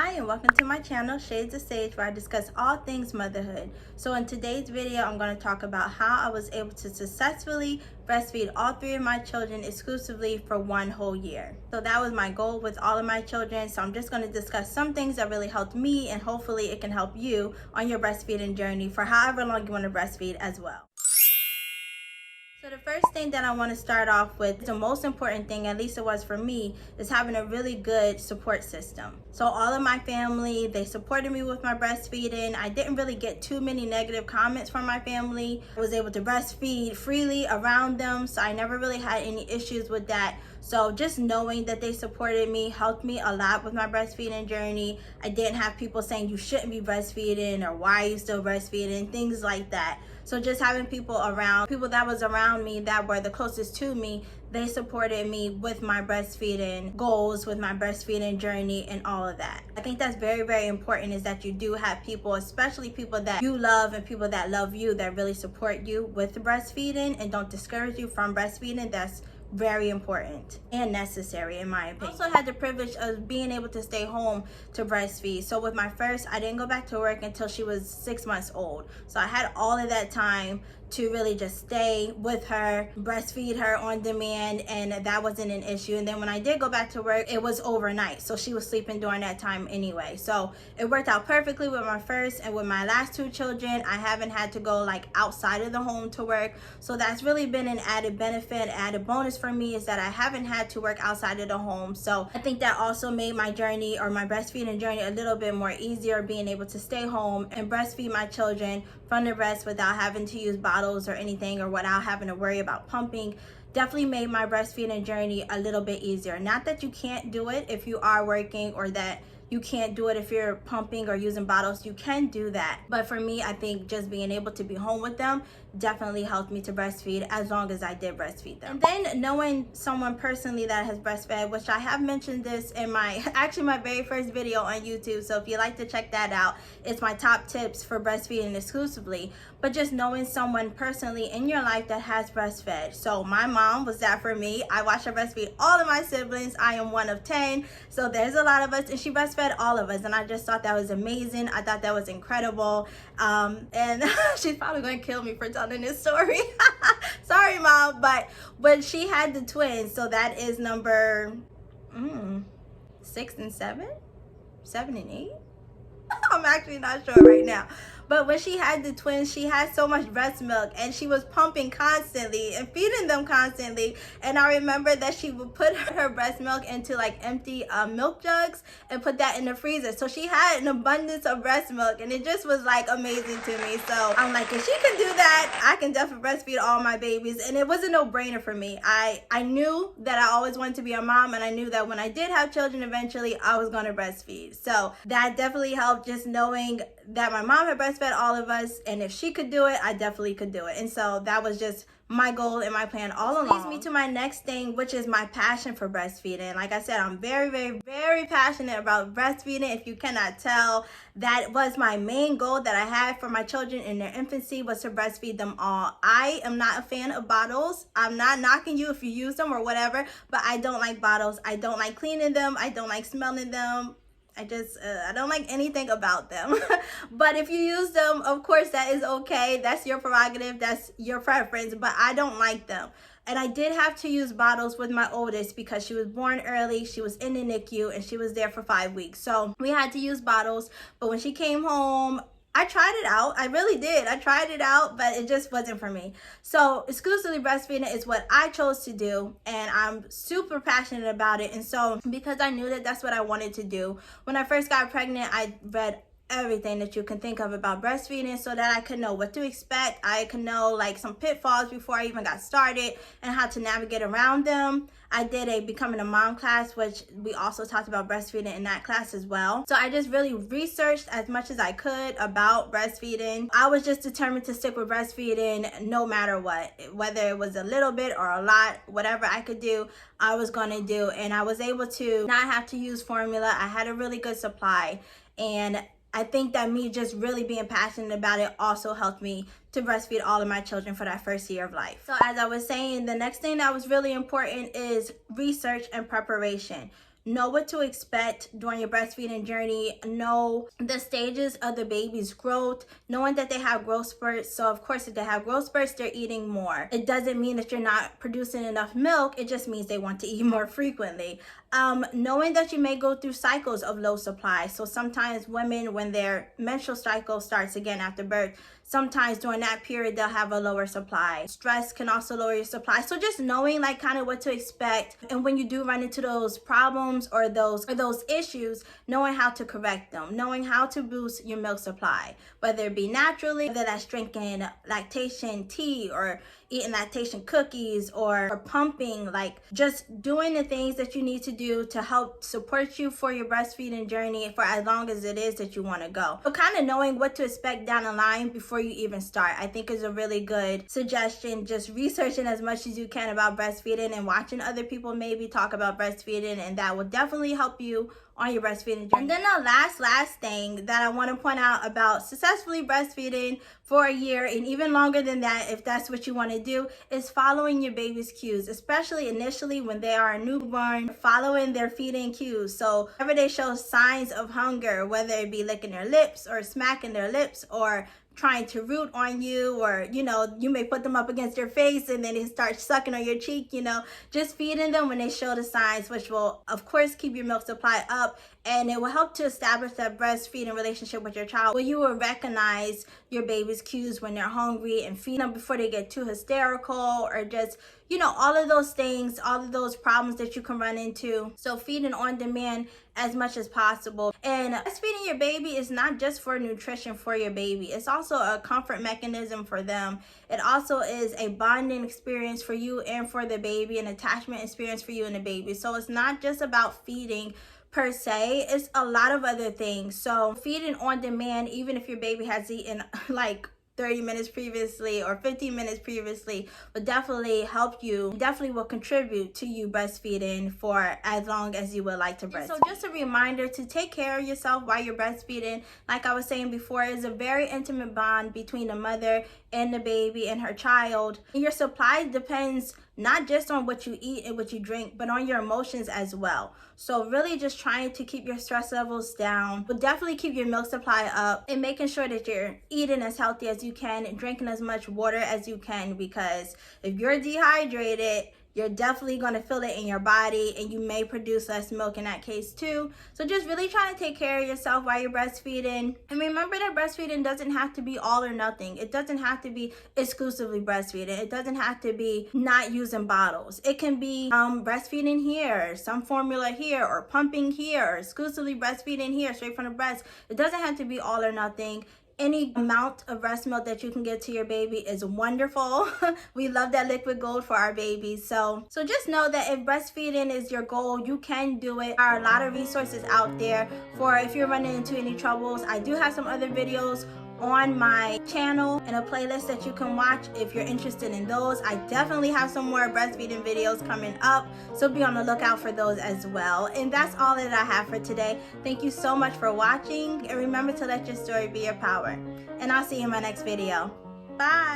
Hi and welcome to my channel Shades of Sage, where I discuss all things motherhood. So in today's video I'm going to talk about how I was able to successfully breastfeed all three of my children exclusively for 1 whole year. So that was my goal with all of my children. So I'm just going to discuss some things that really helped me, and hopefully it can help you on your breastfeeding journey for however long you want to breastfeed as well. So the first thing that I want to start off with, the most important thing, at least it was for me, is having a really good support system. So all of my family, they supported me with my breastfeeding. I didn't really get too many negative comments from my family. I was able to breastfeed freely around them, so I never really had any issues with that. So just knowing that they supported me helped me a lot with my breastfeeding journey. I didn't have people saying you shouldn't be breastfeeding or why are you still breastfeeding, things like that. So just having people that was around me that were the closest to me, they supported me with my breastfeeding goals, with my breastfeeding journey and all of that. I think that's very, very important, is that you do have people, especially people that you love and people that love you, that really support you with breastfeeding and don't discourage you from breastfeeding. That's very important and necessary in my opinion. I also had the privilege of being able to stay home to breastfeed. So with my first, I didn't go back to work until she was 6 months old. So I had all of that time to really just stay with her, breastfeed her on demand, and that wasn't an issue. And then when I did go back to work, it was overnight, so she was sleeping during that time anyway. So it worked out perfectly with my first, and with my last 2 children, I haven't had to go like outside of the home to work. So that's really been an added benefit, added bonus for me, is that I haven't had to work outside of the home. So I think that also made my journey, or my breastfeeding journey, a little bit more easier, being able to stay home and breastfeed my children from the breast without having to use bottles or anything, or without having to worry about pumping. Definitely made my breastfeeding journey a little bit easier. Not that you can't do it if you are working, or that you can't do it if you're pumping or using bottles. You can do that. But for me, I think just being able to be home with them definitely helped me to breastfeed, as long as I did breastfeed them. And then knowing someone personally that has breastfed, which I have mentioned this in my very first video on YouTube. So if you'd like to check that out, it's my top tips for breastfeeding exclusively. But just knowing someone personally in your life that has breastfed. So my mom was that for me. I watched her breastfeed all of my siblings. I am one of 10. So there's a lot of us, and she breastfed all of us. And I just thought that was amazing. I thought that was incredible. And she's probably going to kill me for telling this story. Sorry, Mom. But when she had the twins, so that is number 6 and 7? 7 and 8? I'm actually not sure right now. But when she had the twins, she had so much breast milk, and she was pumping constantly and feeding them constantly. And I remember that she would put her breast milk into like empty milk jugs and put that in the freezer. So she had an abundance of breast milk, and it just was like amazing to me. So I'm like, if she can do that, I can definitely breastfeed all my babies. And it was a no-brainer for me. I knew that I always wanted to be a mom, and I knew that when I did have children eventually, I was going to breastfeed. So that definitely helped, just knowing that my mom had breastfed all of us, and if she could do it, I definitely could do it. And so that was just my goal and my plan all along. Leads me to my next thing, which is my passion for breastfeeding. Like I said, I'm very, very, very passionate about breastfeeding. If you cannot tell, that was my main goal that I had for my children in their infancy, was to breastfeed them all. I am not a fan of bottles. I'm not knocking you if you use them or whatever, but I don't like bottles. I don't like cleaning them. I don't like smelling them. I don't like anything about them. But if you use them, of course, that is okay. That's your prerogative. That's your preference. But I don't like them. And I did have to use bottles with my oldest because she was born early. She was in the NICU, and she was there for 5 weeks. So we had to use bottles. But when she came home, I tried it out. I really did. I tried it out, but it just wasn't for me. So exclusively breastfeeding is what I chose to do, and I'm super passionate about it. And so because I knew that that's what I wanted to do, when I first got pregnant, I read everything that you can think of about breastfeeding so that I could know what to expect. I could know like some pitfalls before I even got started and how to navigate around them. I did a becoming a mom class, which we also talked about breastfeeding in that class as well. So I just really researched as much as I could about breastfeeding. I was just determined to stick with breastfeeding no matter what, whether it was a little bit or a lot, whatever I could do, I was going to do. And I was able to not have to use formula. I had a really good supply, and I think that me just really being passionate about it also helped me to breastfeed all of my children for that first year of life. So as I was saying, the next thing that was really important is research and preparation. know what to expect during your breastfeeding journey, know the stages of the baby's growth, knowing that they have growth spurts. So of course, if they have growth spurts, they're eating more. It doesn't mean that you're not producing enough milk. It just means they want to eat more frequently. Knowing that you may go through cycles of low supply. So sometimes women, when their menstrual cycle starts again after birth, sometimes during that period they'll have a lower supply. Stress can also lower your supply. So just knowing like kind of what to expect, and when you do run into those problems or those issues, knowing how to correct them, knowing how to boost your milk supply, whether it be naturally, whether that's drinking lactation tea or eating lactation cookies or pumping, like just doing the things that you need to do to help support you for your breastfeeding journey for as long as it is that you want to go. So kind of knowing what to expect down the line before you even start, I think is a really good suggestion. Just researching as much as you can about breastfeeding and watching other people maybe talk about breastfeeding, and that will definitely help you on your breastfeeding journey. And then the last thing that I want to point out about successfully breastfeeding for a year and even longer than that, if that's what you want to do, is following your baby's cues, especially initially when they are a newborn, following their feeding cues. So whenever they show signs of hunger, whether it be licking their lips or smacking their lips or trying to root on you, or you may put them up against your face and then they start sucking on your cheek, just feeding them when they show the signs, which will of course keep your milk supply up, and it will help to establish that breastfeeding relationship with your child where you will recognize your baby's cues when they're hungry and feed them before they get too hysterical, or just all of those things, all of those problems that you can run into. So feeding on demand as much as possible. And breastfeeding your baby is not just for nutrition for your baby. It's also a comfort mechanism for them. It also is a bonding experience for you and for the baby, an attachment experience for you and the baby. So it's not just about feeding per se, it's a lot of other things. So feeding on demand, even if your baby has eaten like 30 minutes previously or 15 minutes previously, will definitely help you, definitely will contribute to you breastfeeding for as long as you would like to breastfeed. So just a reminder to take care of yourself while you're breastfeeding. Like I was saying before, it's a very intimate bond between the mother and the baby and her child. And your supply depends not just on what you eat and what you drink, but on your emotions as well. So really just trying to keep your stress levels down will definitely keep your milk supply up, and making sure that you're eating as healthy as you can and drinking as much water as you can, because if you're dehydrated, you're definitely going to feel it in your body and you may produce less milk in that case too. So just really trying to take care of yourself while you're breastfeeding. And remember that breastfeeding doesn't have to be all or nothing. It doesn't have to be exclusively breastfeeding. It doesn't have to be not using bottles. It can be breastfeeding here, some formula here, or pumping here, or exclusively breastfeeding here, straight from the breast. It doesn't have to be all or nothing. Any amount of breast milk that you can give to your baby is wonderful. We love that liquid gold for our babies. So just know that if breastfeeding is your goal, you can do it. There are a lot of resources out there for if you're running into any troubles. I do have some other videos on my channel and a playlist that you can watch if you're interested in those. I definitely have some more breastfeeding videos coming up, so be on the lookout for those as well. And that's all that I have for today. Thank you so much for watching, and remember to let your story be your power. And I'll see you in my next video. Bye.